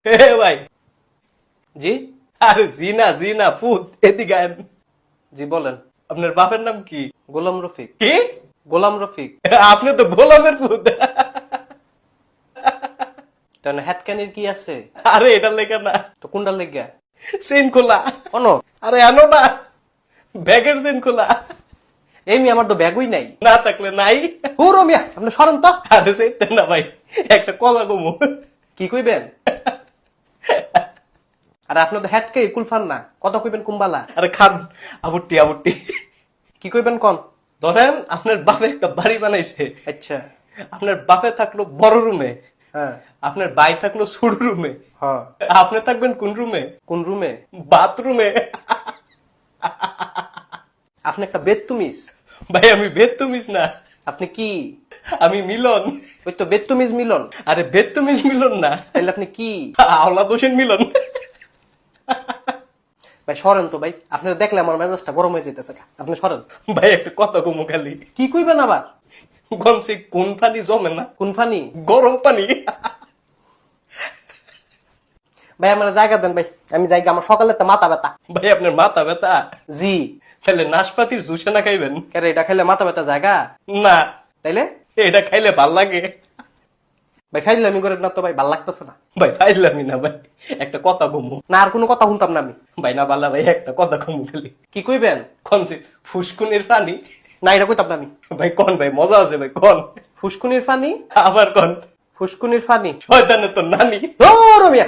হে ভাই, জি আরে জি না পুত, এদিকে আয়। জি বলেন। আপনার বাপের নাম কি? গোলাম রফিক। কি? গোলাম রফিক। আপনি তো গোলামের পুত। তাহলে হ্যাটকানির কি আছে? আরে এটার লেখা না, তো কোনটার লেগা? চেন খোলা। অনো আরে আনো না, ব্যাগের চেন খোলা। এমনি আমার তো ব্যাগই নাই। না থাকলে নাই। হুরো মিয়া আপনি সরেন তো। আরে সেইতেন না ভাই, একটা কথা কমু। কি কইবেন? আর আপনার তো হ্যাটকে কুলফান না, কথা কইবেন কুম্বালা। আরে খান, আবুটি আবুটি। কি কইবেন কোন? ধরেন আপনার বাপে একটা বাড়ি বানাইছে। আচ্ছা। আপনার বাপে থাকলো বড় রুমে, হ্যাঁ আপনার ভাই থাকলো ছোট রুমে, হ্যাঁ। আপনি থাকবেন কোন রুমে? কোন রুমে? বাথরুমে। আপনি একটা বেদতুমিজ। ভাই আমি বেদতুমিজ না, আপনি কি? আমি মিলন। ওই তো বেদতুমিজ মিলন। আরে বেদতুমিজ মিলন না, তাহলে আপনি কি? আওলাদ হোসেন মিলন। ভাই সরেন তো ভাই, আপনারা দেখলে আমার মেজাজটা গরম হয়ে যেতেছে। আপনি সরেন। ভাই একটা কথা কমু খালি, কি কইবেন আবার? গমছে কোন পানি জমে না, কোন ফানি? গরম পানি। ভাই আমার জায়গা দেন ভাই, আমি জায়গা, আমার সকালে তো মাথা ব্যথা। ভাই আপনার মাথা ব্যথা? জি। তাহলে নাশপাতির জুসে না খাইবেন? কেন এটা খাইলে মাথা ব্যথা জায়গা? না, তাইলে এটা খাইলে ভাল লাগে। ভাই খাইলে আমি করে না তো ভাই, ভাল লাগতেছে না। ভাই ফাইলামি না ভাই, একটা কথা কমু। না আর কোনো কথা শুনতাম না আমি। ভাই না বাল্লা ভাই, একটা কথা কমু খালি। কি কইবেন? কনছে ফুসকুনির পানি। না এটা কইতাম না আমি। ভাই কন ভাই, মজা আছে ভাই, কন। ফুসকুনির ফানি? আবার কন। ফুসকুনির ফানি? শয়তানের তো নানি। ও রমিয়া